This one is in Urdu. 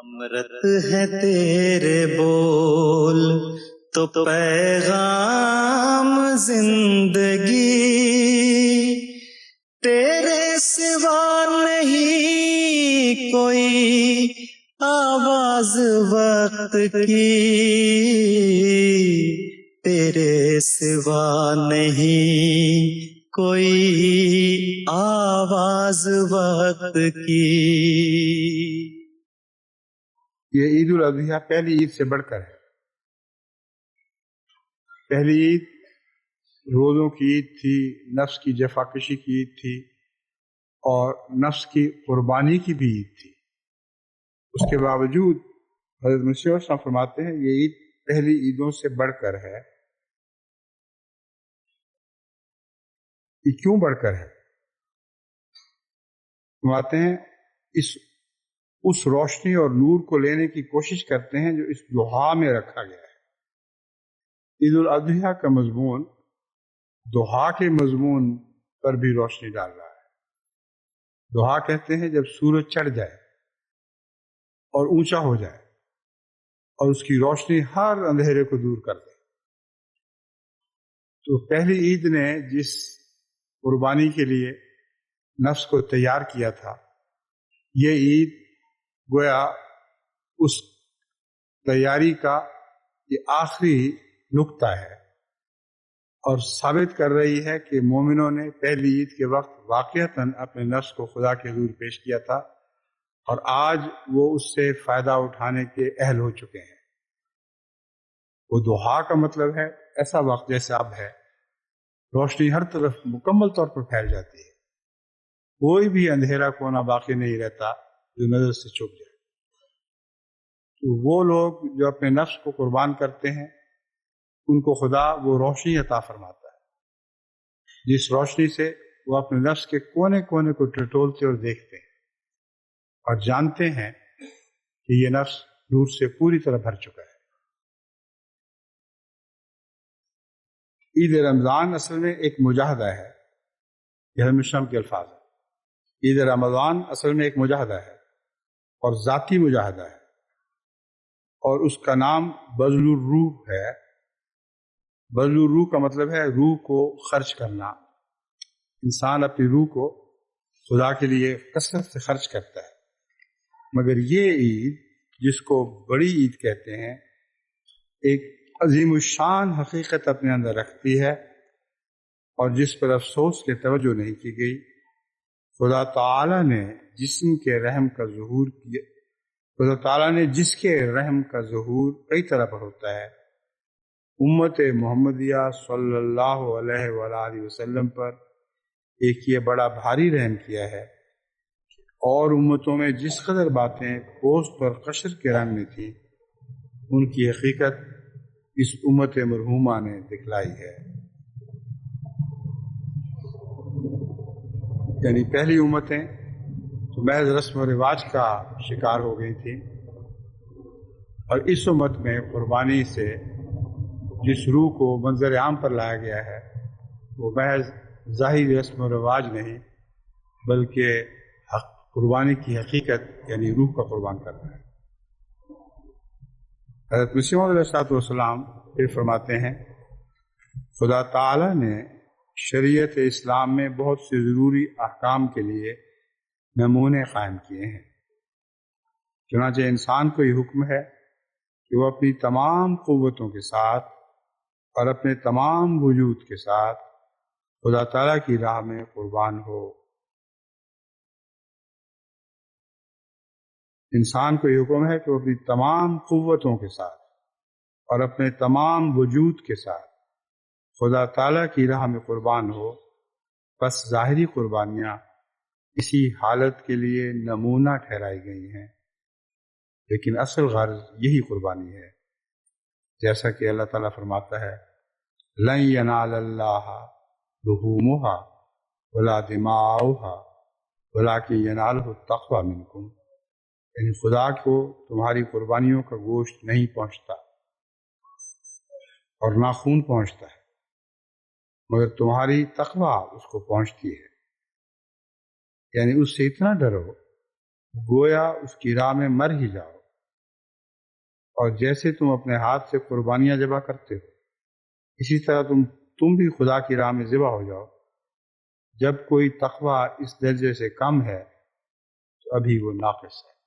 امرت ہے تیرے بول تو پیغام زندگی، تیرے سوا نہیں کوئی آواز وقت کی، تیرے سوا نہیں کوئی آواز وقت کی۔ یہ عید الاضحیٰ پہلی عید سے بڑھ کر ہے۔ پہلی عید روزوں کی عید تھی، نفس کی جفا کشی کی عید تھی، اور نفس کی قربانی کی بھی عید تھی۔ اس کے باوجود حضرت مسیح علیہ السلام فرماتے ہیں یہ عید پہلی عیدوں سے بڑھ کر ہے۔ یہ کیوں بڑھ کر ہے؟ فرماتے ہیں اس روشنی اور نور کو لینے کی کوشش کرتے ہیں جو اس دعا میں رکھا گیا ہے۔ عید الاضحیٰ کا مضمون دعا کے مضمون پر بھی روشنی ڈال رہا ہے۔ دعا کہتے ہیں جب سورج چڑھ جائے اور اونچا ہو جائے اور اس کی روشنی ہر اندھیرے کو دور کر دے۔ تو پہلی عید نے جس قربانی کے لیے نفس کو تیار کیا تھا، یہ عید گویا اس تیاری کا یہ آخری نقطہ ہے، اور ثابت کر رہی ہے کہ مومنوں نے پہلی عید کے وقت واقعتاً اپنے نفس کو خدا کے حضور پیش کیا تھا، اور آج وہ اس سے فائدہ اٹھانے کے اہل ہو چکے ہیں۔ وہ دعا کا مطلب ہے ایسا وقت جیسے اب ہے، روشنی ہر طرف مکمل طور پر پھیل جاتی ہے، کوئی بھی اندھیرا کونا باقی نہیں رہتا جو نظر سے چھپ جائے۔ تو وہ لوگ جو اپنے نفس کو قربان کرتے ہیں ان کو خدا وہ روشنی عطا فرماتا ہے جس روشنی سے وہ اپنے نفس کے کونے کونے کو ٹٹولتے اور دیکھتے ہیں اور جانتے ہیں کہ یہ نفس نور سے پوری طرح بھر چکا ہے۔ عید رمضان اصل میں ایک مجاہدہ ہے، یہ حضرت مسلم کے الفاظ ہیں۔ عید رمضان اصل میں ایک مجاہدہ ہے اور ذاتی مجاہدہ ہے، اور اس کا نام بذل الروح ہے۔ بذل الروح کا مطلب ہے روح کو خرچ کرنا۔ انسان اپنی روح کو خدا کے لیے کثرت سے خرچ کرتا ہے، مگر یہ عید جس کو بڑی عید کہتے ہیں ایک عظیم الشان حقیقت اپنے اندر رکھتی ہے، اور جس پر افسوس کے توجہ نہیں کی گئی۔ خدا تعالیٰ نے جس کے رحم کا ظہور کئی طرح پر ہوتا ہے، امت محمدیہ صلی اللہ علیہ وآلہ وسلم پر ایک یہ بڑا بھاری رحم کیا ہے، اور امتوں میں جس قدر باتیں پوست اور قشر کے رنگ میں تھیں ان کی حقیقت اس امت مرحومہ نے دکھلائی ہے۔ یعنی پہلی امتیں تو محض رسم و رواج کا شکار ہو گئی تھیں، اور اس امت میں قربانی سے جس روح کو منظر عام پر لایا گیا ہے وہ محض ظاہری رسم و رواج نہیں بلکہ قربانی کی حقیقت یعنی روح کا قربان کرنا ہے۔ حضرت مسیح علیہ السلام پھر فرماتے ہیں خدا تعالیٰ نے شریعت اسلام میں بہت سے ضروری احکام کے لیے نمونے قائم کیے ہیں، چنانچہ انسان کو یہ حکم ہے کہ وہ اپنی تمام قوتوں کے ساتھ اور اپنے تمام وجود کے ساتھ خدا تعالیٰ کی راہ میں قربان ہو۔ انسان کو یہ حکم ہے کہ وہ اپنی تمام قوتوں کے ساتھ اور اپنے تمام وجود کے ساتھ خدا تعالیٰ کی راہ میں قربان ہو۔ بس ظاہری قربانیاں اسی حالت کے لیے نمونہ ٹھہرائی گئی ہیں، لیکن اصل غرض یہی قربانی ہے، جیسا کہ اللہ تعالیٰ فرماتا ہے لَن يَنَالَ اللَّهَ لُحُومُهَا وَلَا دِمَاؤُهَا وَلَٰكِن يَنَالُهُ التَّقْوَىٰ مِنكُمْ، یعنی خدا کو تمہاری قربانیوں کا گوشت نہیں پہنچتا اور نہ خون پہنچتا ہے، مگر تمہاری تقویٰ اس کو پہنچتی ہے۔ یعنی اس سے اتنا ڈرو گویا اس کی راہ میں مر ہی جاؤ، اور جیسے تم اپنے ہاتھ سے قربانیاں ذبح کرتے ہو اسی طرح تم بھی خدا کی راہ میں ذبح ہو جاؤ۔ جب کوئی تقویٰ اس درجے سے کم ہے تو ابھی وہ ناقص ہے۔